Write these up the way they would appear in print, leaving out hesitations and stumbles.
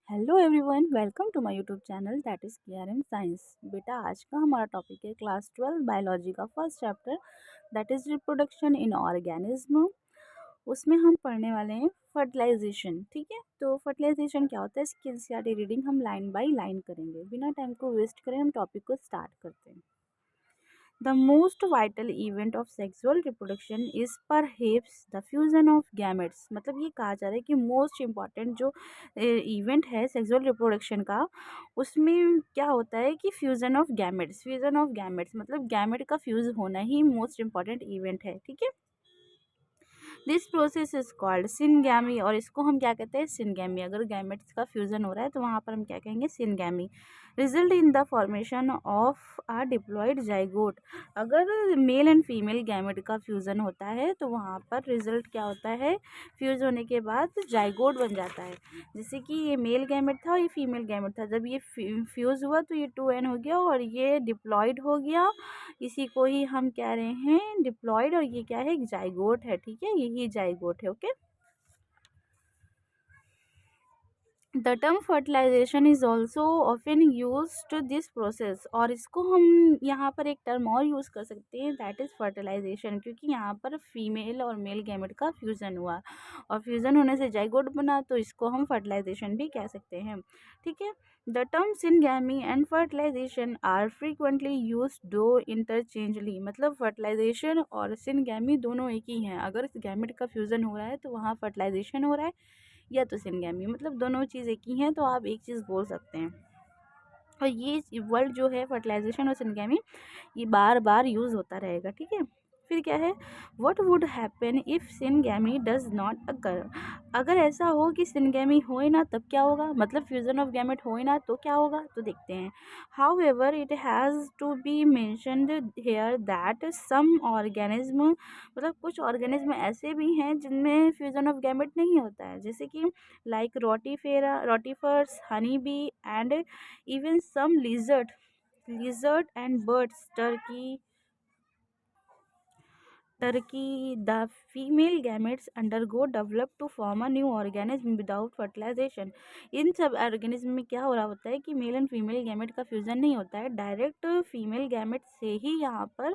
Hello everyone, welcome to my YouTube channel that is KRM science. बेटा, आज का हमारा टॉपिक है क्लास 12 बायोलॉजी का first chapter that is reproduction in organism. उसमें हम पढ़ने वाले हैं फर्टिलाइजेशन। ठीक है, तो फर्टिलाइजेशन क्या होता है इसकी एनसीईआरटी रीडिंग हम लाइन बाय लाइन करेंगे। बिना टाइम को वेस्ट करें हम टॉपिक को स्टार्ट करते हैं। The most vital event of sexual reproduction is perhaps the fusion of gametes। मतलब ये कहा जा रहा है कि मोस्ट इम्पॉर्टेंट जो इवेंट है सेक्सुअल रिप्रोडक्शन का, उसमें क्या होता है कि fusion of gametes. Fusion of gametes मतलब गैमेट का फ्यूज होना ही मोस्ट इम्पॉर्टेंट इवेंट है। ठीक है, this process is called syngamy, और इसको हम क्या कहते हैं, सिनगैमी। अगर गैमेट्स का फ्यूजन हो रहा है तो वहाँ पर हम क्या कहेंगे, syngamy. Result in the formation of a diploid zygote. अगर मेल एंड फीमेल गैमेट का फ्यूजन होता है तो वहाँ पर रिजल्ट क्या होता है, फ्यूज होने के बाद जाइगोट बन जाता है। जैसे कि ये मेल गैमेट था और ये फीमेल गैमेट था, जब ये फ्यूज हुआ तो ये 2n हो गया और ये डिप्लॉयड हो गया। इसी को ही हम कह रहे हैं डिप्लॉयड, और ये क्या है, एक जाइगोट है। ठीक है, यही जाइगोट है। Okay, the term fertilisation is also often use to this process, और इसको हम यहाँ पर एक टर्म और यूज़ कर सकते हैं दैट इज़ फर्टिलाइजेशन, क्योंकि यहाँ पर फीमेल और मेल गैमेट का फ्यूज़न हुआ और फ्यूज़न होने से जाइगोट बना, तो इसको हम फर्टिलाइजेशन भी कह सकते हैं। ठीक है, the term syngamy and fertilisation are frequently use दो इंटरचेंजली। मतलब फर्टिलाइजेशन और सिनगैमी दोनों एक ही हैं। अगर इस गैमेट का फ्यूज़न हो रहा है तो वहाँ फर्टिलाइजेशन हो रहा है, या तो सिनगैमी, मतलब दोनों चीज़ एक ही हैं, तो आप एक चीज़ बोल सकते हैं। और ये वर्ड जो है फर्टिलाइजेशन और सिनगैमी, ये बार बार यूज़ होता रहेगा। ठीक है, फिर क्या है, what would happen if syngamy does not occur. अगर ऐसा हो कि सिनगैमी हो ही ना, तब क्या होगा, मतलब फ्यूजन ऑफ गैमेट हो ही ना, तो क्या होगा, तो देखते हैं। However it has to be mentioned here that some organism, मतलब कुछ ऑर्गेनिज्म ऐसे भी हैं जिनमें फ्यूजन ऑफ गैमेट नहीं होता है, जैसे कि like rotifers, honey bee and even some lizard and birds, turkey, the female gametes undergo develop to form a new organism without fertilization। इन सब ऑर्गेनिज्म में क्या हो रहा होता है कि मेल एंड फीमेल गैमेट का फ्यूजन नहीं होता है, डायरेक्ट फीमेल गैमेट से ही यहाँ पर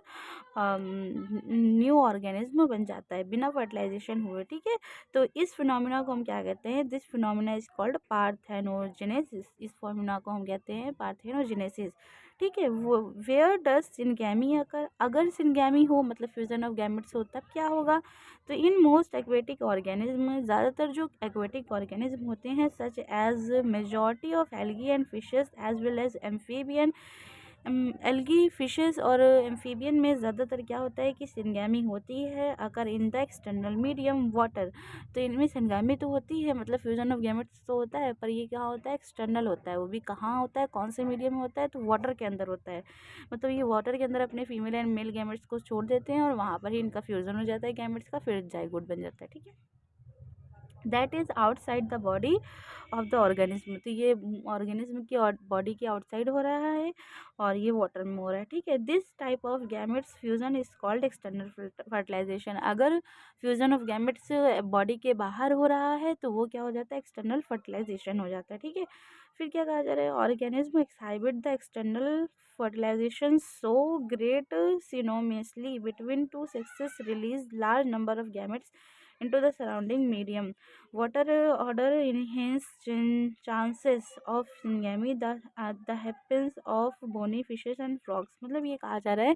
न्यू ऑर्गेनिज्म बन जाता है बिना फर्टिलाइजेशन हुए। ठीक है, तो इस फिनोमिना को हम क्या कहते हैं, this phenomena is called parthenogenesis. इस फिनोमिना को हम कहते हैं पार्थेनोजेनेसिस। ठीक है, वो वेयर डज सिनगैमी अकर। अगर सिनगैमी हो मतलब फ्यूजन ऑफ गैमेट्स हो, तब क्या होगा, तो इन मोस्ट एक्वेटिक ऑर्गेनिज्म, ज़्यादातर जो एक्वेटिक ऑर्गेनिज्म होते हैं such as majority of algae and fishes as well as amphibian. Algae, fishes और एम्फीबियन में ज़्यादातर क्या होता है कि सिनगैमी होती है अगर in the external medium water. तो इनमें सिनगैमी तो होती है, मतलब फ्यूजन ऑफ गैमेट्स तो होता है, पर ये क्या होता है, एक्सटर्नल होता है। वो भी कहाँ होता है, कौन से मीडियम में होता है, तो वाटर के अंदर होता है। मतलब ये वाटर के अंदर अपने फीमेल एंड मेल गैमेट्स को छोड़ देते हैं और वहाँ पर ही इनका फ्यूजन हो जाता है गैमेट्स का, फिर जाइगोट बन जाता है। ठीक है, that is outside the body of the organism. तो ये ऑर्गेनिज्म की बॉडी के आउटसाइड हो रहा है और ये वाटर में हो रहा है। ठीक है, this type of gametes fusion is called external fertilisation. अगर फ्यूजन ऑफ गैमेट्स बॉडी के बाहर हो रहा है तो वो क्या हो जाता है, एक्सटर्नल फर्टिलाइजेशन हो जाता है। ठीक है, फिर क्या कहा जा रहा है, organism exhibit the external fertilization so great synonymously between two sexes release large number of gametes into the surrounding medium. Water order enhance chances of syngamy, the happens of bony fishes and frogs। मतलब ये कहा जा रहा है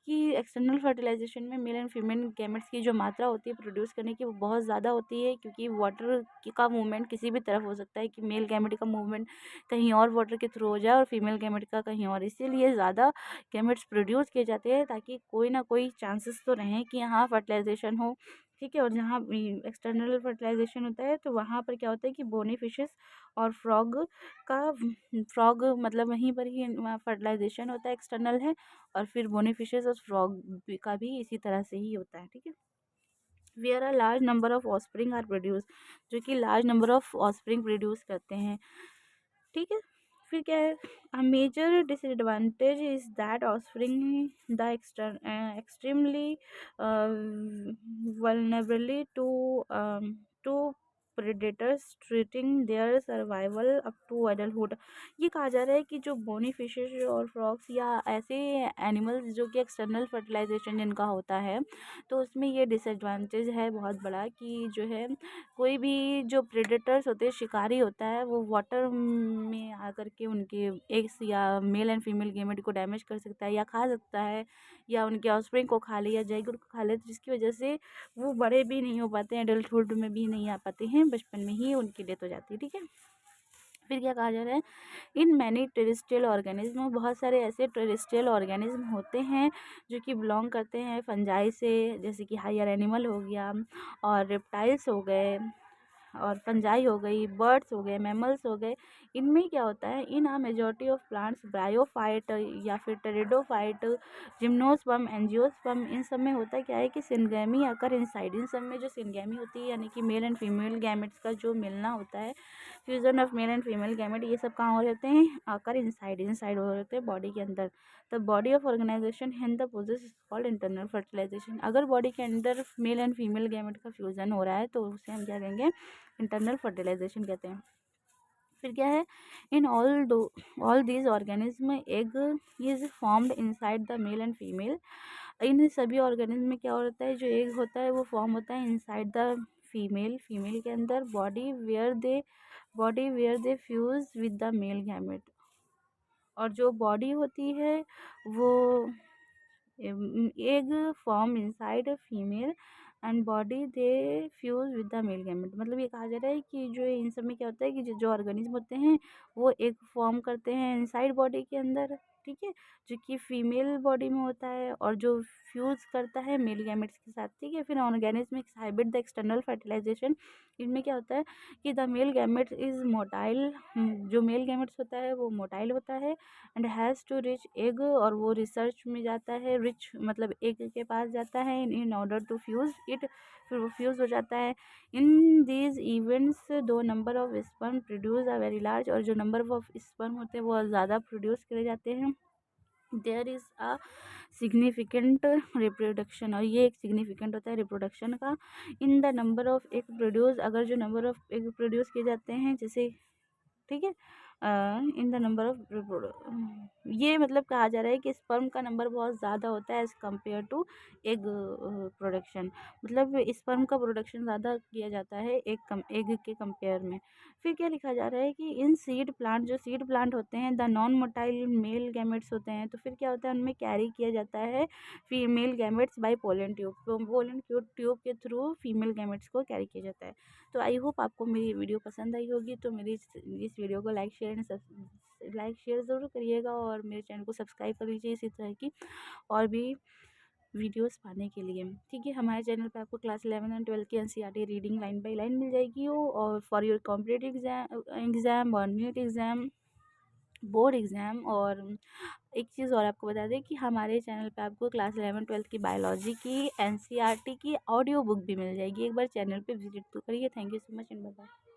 कि external fertilisation में mail and female gametes की जो मात्रा होती है प्रोड्यूस करने की, वो बहुत ज़्यादा होती है, क्योंकि वाटर का मूवमेंट किसी भी तरफ हो सकता है कि मेल गैमेट का मूवमेंट कहीं और वाटर के थ्रू हो जाए और फीमेल गैमेट का कहीं और, इसीलिए ज़्यादा गैमेट्स प्रोड्यूस किए जाते हैं ताकि कोई ना कोई चांसेस तो रहें कि यहाँ फर्टिलाइजेशन हो। ठीक है, और जहाँ एक्सटर्नल फर्टिलाइजेशन होता है तो वहाँ पर क्या होता है कि बोनी फिशेस और फ्रॉग का, फ्रॉग मतलब वहीं पर ही फर्टिलाइजेशन होता है, एक्सटर्नल है, और फिर बोनी फिशेस और फ्रॉग का भी इसी तरह से ही होता है। ठीक है, where a large number of offspring are produce, जो कि large number of offspring produce करते हैं। ठीक है, फिर क्या है, a major disadvantage is that offspring the extremely vulnerably to predators treating their survival up to adulthood। ये कहा जा रहा है कि जो बोनी फिशेज और फ्रॉग्स या ऐसे एनिमल्स जो कि एक्सटर्नल फर्टिलाइजेशन जिनका होता है, तो उसमें ये डिसएडवांटेज है बहुत बड़ा कि जो है कोई भी जो प्रेडेटर्स होते हैं, शिकारी होता है, वो वाटर में आकर के उनके एग्स या मेल एंड फीमेल गेमेट को डैमेज कर सकता है या खा सकता है, या उनके ऑफस्प्रिंग को खा ले या जाइगोट को खा ले, जिसकी वजह से वो बड़े भी नहीं हो पाते हैं, एडल्टहुड में भी नहीं आ पाते हैं, बचपन में ही उनकी डेथ हो जाती है। ठीक है, फिर क्या कहा जा रहा है, इन मैनी टेरेस्ट्रियल ऑर्गेनिज्म, बहुत सारे ऐसे टेरेस्ट्रियल ऑर्गेनिज्म होते हैं जो कि बिलोंग करते हैं फंजाई से, जैसे कि हायर एनिमल हो गया और रेप्टाइल्स हो गए और फंजाई हो गई, बर्ड्स हो गए, मैमल्स हो गए। इनमें क्या होता है, in a majority of plants bryophyte या फिर टेरिडोफाइट, जिम्नोस्पर्म, एंजियोस्पर्म, इन सब में होता क्या है कि सिनगैमी आकर इनसाइड, इन सब में जो सिनगैमी होती है यानी कि मेल एंड फीमेल गैमेट्स का जो मिलना होता है, fusion of male and female gamete, ये सब कहाँ हो रहते हैं, आकर इनसाइड इनसाइड हो रहते हैं बॉडी के अंदर। The body of organisation and the process is called internal fertilisation. अगर बॉडी के अंदर मेल एंड फीमेल गैमेट का फ्यूजन हो रहा है तो उसे हम क्या कहेंगे, इंटरनल फर्टिलाइजेशन कहते हैं। फिर क्या है, in all these organism egg is formed inside the male and female. इन सभी ऑर्गेनिज्म में क्या होता है, जो एग होता है वो फॉर्म होता है इनसाइड द फीमेल, फीमेल के अंदर, body where they fuse with the male gamete. और जो बॉडी होती है वो egg form inside female and body they fuse with the male gamete. मतलब ये कहा जा रहा है कि जो इन सब में क्या होता है कि जो ऑर्गेनिज्म होते हैं वो एग फॉर्म करते हैं इनसाइड बॉडी के अंदर, ठीक है, जो कि फीमेल बॉडी में होता है और जो फ्यूज करता है मेल गैमेट्स के साथ। ठीक है, फिर organism exhibit the external fertilisation. इनमें क्या होता है कि the male gamete is motile, जो मेल गैमेट्स होता है वो मोटाइल होता है, and has to reach egg, और वो रिसर्च में जाता है, रिच मतलब एग के पास जाता है, in order to fuse it, फिर वो फ्यूज़ हो जाता है। इन दीज इवेंट्स दो number of sperm produce are very large, और जो नंबर ऑफ स्पर्म होते हैं वो ज़्यादा प्रोड्यूस करे जाते हैं। There is a significant reproduction, और ये एक सिग्निफिकेंट होता है रिप्रोडक्शन का, in the number of egg produce, अगर जो नंबर ऑफ एग प्रोड्यूस किए जाते हैं, जैसे, ठीक है, इन द नंबर ऑफ, ये मतलब कहा जा रहा है कि स्पर्म का नंबर बहुत ज़्यादा होता है as compare to egg production, मतलब स्पर्म का प्रोडक्शन ज़्यादा किया जाता है एग के कंपेयर में। फिर क्या लिखा जा रहा है कि इन सीड प्लांट, जो सीड प्लांट होते हैं, the non motile male gametes होते हैं, तो फिर क्या होता है उनमें कैरी किया जाता है female gametes by pollen tube, तो पोलन ट्यूब के थ्रू फीमेल गैमेट्स को कैरी किया जाता है। तो आई होप आपको मेरी वीडियो पसंद आई होगी, तो मेरी इस वीडियो को लाइक शेयर ज़रूर करिएगा और मेरे चैनल को सब्सक्राइब कर लीजिए इसी तरह की और भी वीडियोस पाने के लिए। ठीक है, हमारे चैनल पे आपको क्लास 11 एंड 12 की NCERT reading line by line मिल जाएगी हो, और फॉर योर कॉम्पिटेटिव एग्ज़ाम और नीट एग्ज़ाम, बोर्ड एग्ज़ाम। और एक चीज़ और आपको बता दें कि हमारे चैनल पे आपको क्लास 11 12 की बायोलॉजी की एनसीईआरटी की ऑडियो बुक भी मिल जाएगी। एक बार चैनल पे विजिट तो करिए। Thank you so much and bye bye.